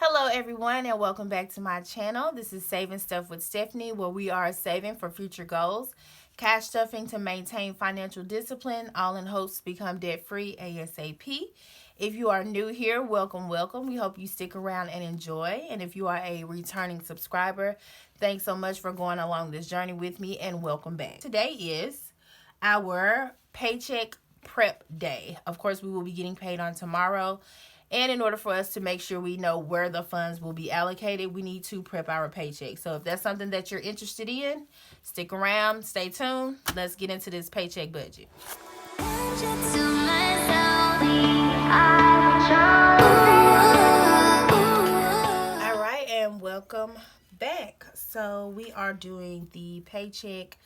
Hello everyone and welcome back to my channel. This is Saving Stuff with Stephanie, where we are saving for future goals, cash stuffing to maintain financial discipline, all in hopes to become debt free ASAP. If you are new here, welcome. We hope you stick around and enjoy. And if you are a returning subscriber, thanks so much for going along this journey with me and welcome back. Today is our paycheck prep day. Of course, we will be getting paid on tomorrow. And in order for us to make sure we know where the funds will be allocated, we need to prep our paycheck. So if that's something that you're interested in, stick around, stay tuned. Let's get into this paycheck budget. All right, and welcome back. So we are doing the paycheck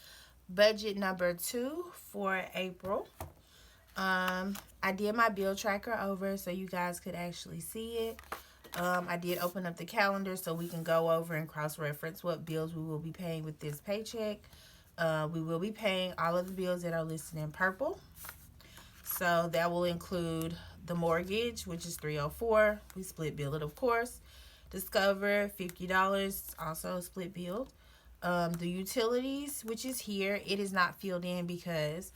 budget number 2 for April. I did my bill tracker over so you guys could actually see it. I did open up the calendar so we can go over and cross-reference what bills we will be paying with this paycheck. We will be paying all of the bills that are listed in purple. So that will include the mortgage, which is $304. We split bill it, of course. Discover, $50, also split bill. The utilities, which is here, it is not filled in because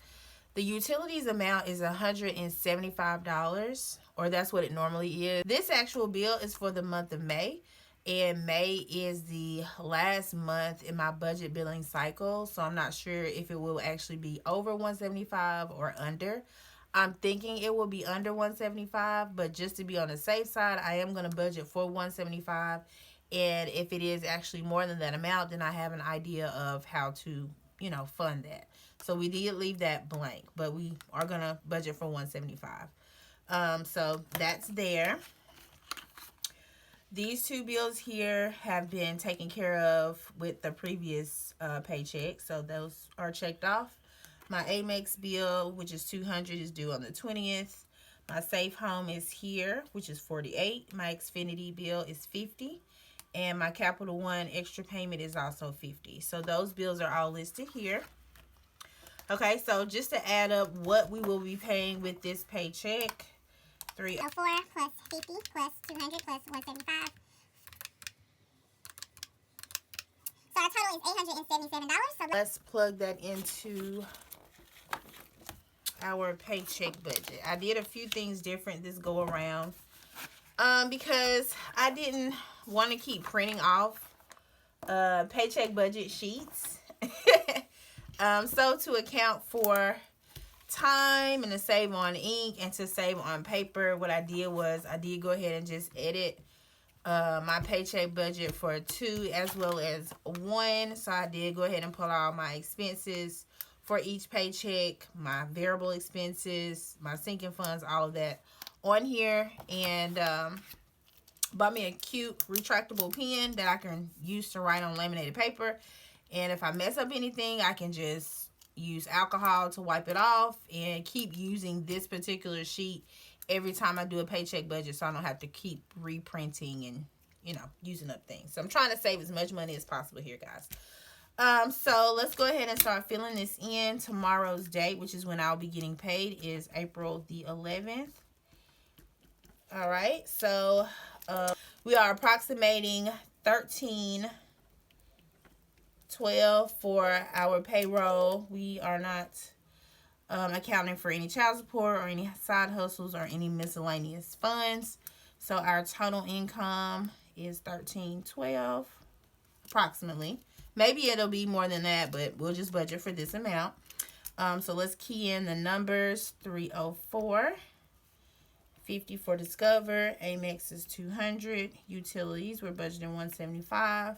the utilities amount is $175, or that's what it normally is. This actual bill is for the month of May, and May is the last month in my budget billing cycle, so I'm not sure if it will actually be over $175 or under. I'm thinking it will be under $175, but just to be on the safe side, I am going to budget for $175, and if it is actually more than that amount, then I have an idea of how to, fund that. So we did leave that blank, but we are going to budget for $175. So that's there. These two bills here have been taken care of with the previous paycheck, so those are checked off. My Amex bill, which is $200, is due on the 20th. My Safe Home is here, which is $48. My Xfinity bill is $50. And my Capital One extra payment is also $50. So those bills are all listed here. Okay, so just to add up what we will be paying with this paycheck, 304 plus 50 plus 200 plus 175. So our total is $877. So let's plug that into our paycheck budget. I did a few things different this go around because I didn't want to keep printing off paycheck budget sheets. So to account for time and to save on ink and to save on paper, what I did was I did go ahead and just edit my paycheck budget for 2 as well as 1. So I did go ahead and put all my expenses for each paycheck, my variable expenses, my sinking funds, all of that on here, and bought me a cute retractable pen that I can use to write on laminated paper. And if I mess up anything, I can just use alcohol to wipe it off and keep using this particular sheet every time I do a paycheck budget so I don't have to keep reprinting and, using up things. So I'm trying to save as much money as possible here, guys. So let's go ahead and start filling this in. Tomorrow's date, which is when I'll be getting paid, is April the 11th. All right, so we are approximating $13.12 for our payroll. We are not accounting for any child support or any side hustles or any miscellaneous funds. So our total income is $13.12 approximately. Maybe it'll be more than that, but we'll just budget for this amount. So let's key in the numbers. 304, 50 for Discover, Amex is 200, utilities we're budgeting 175,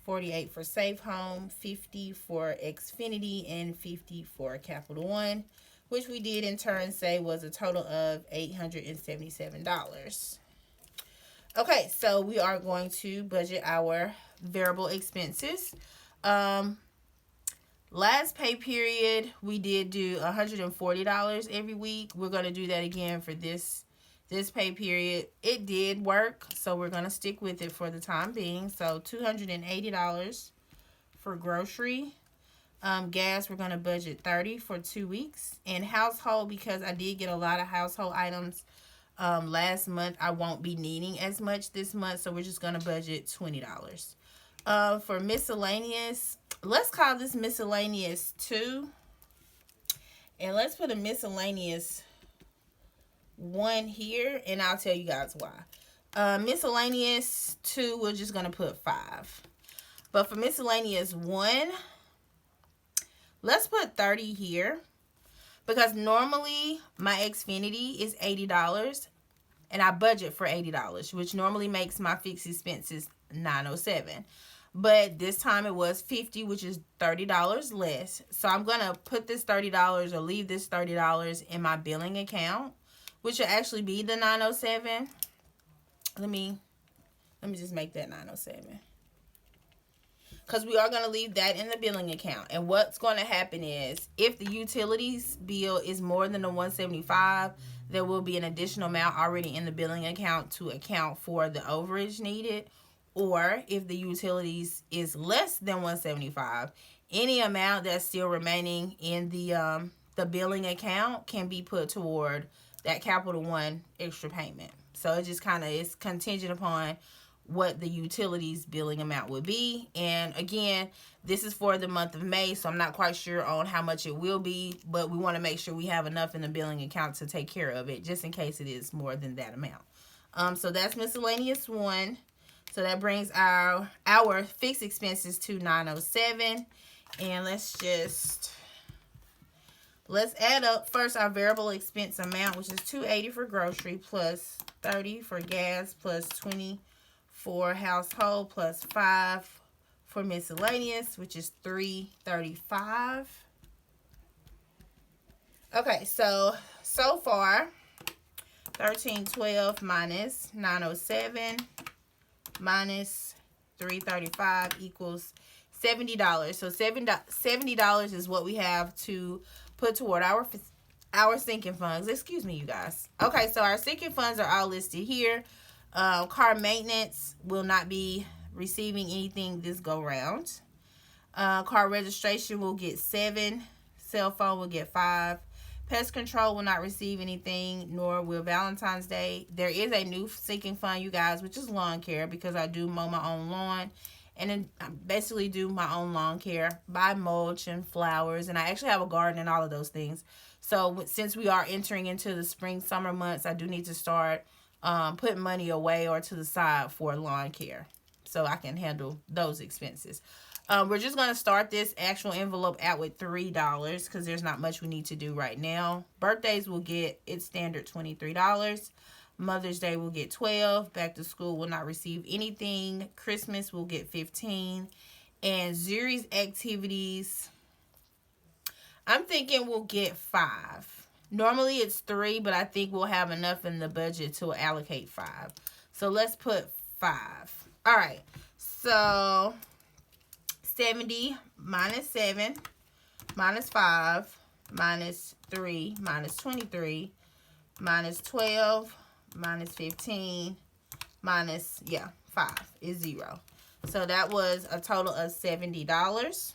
48 for Safe Home, 50 for Xfinity, and 50 for Capital One, which we did in turn say was a total of $877. Okay, so we are going to budget our variable expenses. Last pay period, we did do $140 every week. We're going to do that again for this pay period. It did work, so we're going to stick with it for the time being. So $280 for grocery. Gas, we're going to budget $30 for 2 weeks. And household, because I did get a lot of household items last month, I won't be needing as much this month, so we're just going to budget $20. For miscellaneous, let's call this miscellaneous 2. And let's put a miscellaneous 1 here, and I'll tell you guys why. Miscellaneous 2, we're just going to put 5. But for miscellaneous 1, let's put 30 here. Because normally my Xfinity is $80 and I budget for $80, which normally makes my fixed expenses $907. But this time it was $50, which is $30 less. So I'm going to put this $30 or leave this $30 in my billing account, which will actually be the $907. Let me just make that $907. Because we are going to leave that in the billing account. And what's going to happen is, if the utilities bill is more than the $175, there will be an additional amount already in the billing account to account for the overage needed. Or if the utilities is less than $175, any amount that's still remaining in the billing account can be put toward that Capital One extra payment. So it just kind of is contingent upon what the utilities billing amount would be. And again, this is for the month of May, so I'm not quite sure on how much it will be, but we want to make sure we have enough in the billing account to take care of it, just in case it is more than that amount. So that's miscellaneous 1. So that brings our fixed expenses to $907. And let's add up first our variable expense amount, which is $280 for grocery, plus $30 for gas, plus $20 for household, plus $5 for miscellaneous, which is $335. Okay, so far, $1312 minus $907 minus $335 equals $70. So $70 is what we have to put toward our sinking funds. Excuse me, you guys. Okay, so our sinking funds are all listed here. Car maintenance will not be receiving anything this go round. Car registration will get 7. Cell phone will get 5. Pest control will not receive anything, nor will Valentine's Day. There is a new sinking fund, you guys, which is lawn care, because I do mow my own lawn. And then I basically do my own lawn care, buy mulch and flowers. And I actually have a garden and all of those things. So since we are entering into the spring, summer months, I do need to start putting money away or to the side for lawn care, so I can handle those expenses. We're just going to start this actual envelope out with $3 because there's not much we need to do right now. Birthdays will get its standard $23. Mother's Day will get $12. Back to school will not receive anything. Christmas will get $15. And Zuri's activities, I'm thinking we'll get $5. Normally it's $3, but I think we'll have enough in the budget to allocate $5. So let's put $5. All right. So 70 minus 7 minus 5 minus 3 minus 23 minus 12 minus 15 minus 5 is 0. So that was a total of $70.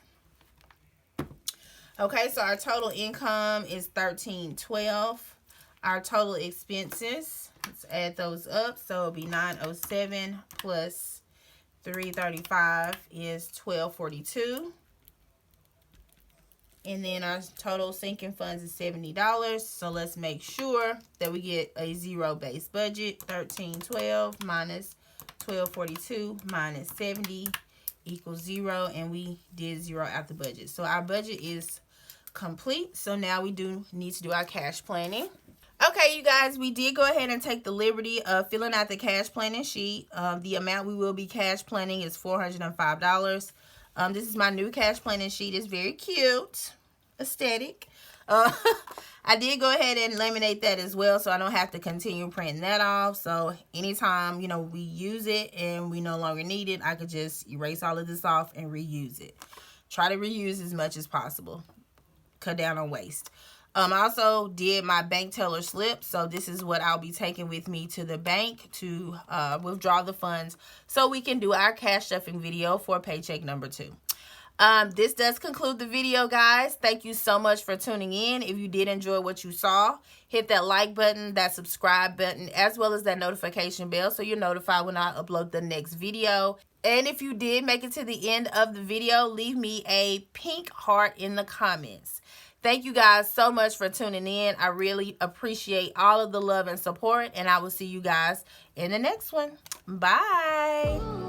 Okay, so our total income is $1312. Our total expenses, let's add those up. So it'll be $907 plus $335 is $1242. And then our total sinking funds is $70. So let's make sure that we get a 0 base budget. $1312 minus $1242 minus 70 equals 0. And we did 0 out the budget. So our budget is complete. So now we do need to do our cash planning. Okay, you guys, we did go ahead and take the liberty of filling out the cash planning sheet. The amount we will be cash planning is $405. This is my new cash planning sheet. It's very cute, aesthetic. I did go ahead and laminate that as well, so I don't have to continue printing that off. So anytime, we use it and we no longer need it, I could just erase all of this off and reuse it. Try to reuse as much as possible. Cut down on waste. I also did my bank teller slip, so this is what I'll be taking with me to the bank to withdraw the funds so we can do our cash stuffing video for paycheck number 2. This does conclude the video, guys. Thank you so much for tuning in. If you did enjoy what you saw, hit that like button, that subscribe button, as well as that notification bell so you're notified when I upload the next video. And if you did make it to the end of the video, leave me a pink heart in the comments. Thank you guys so much for tuning in. I really appreciate all of the love and support, and I will see you guys in the next one. Bye.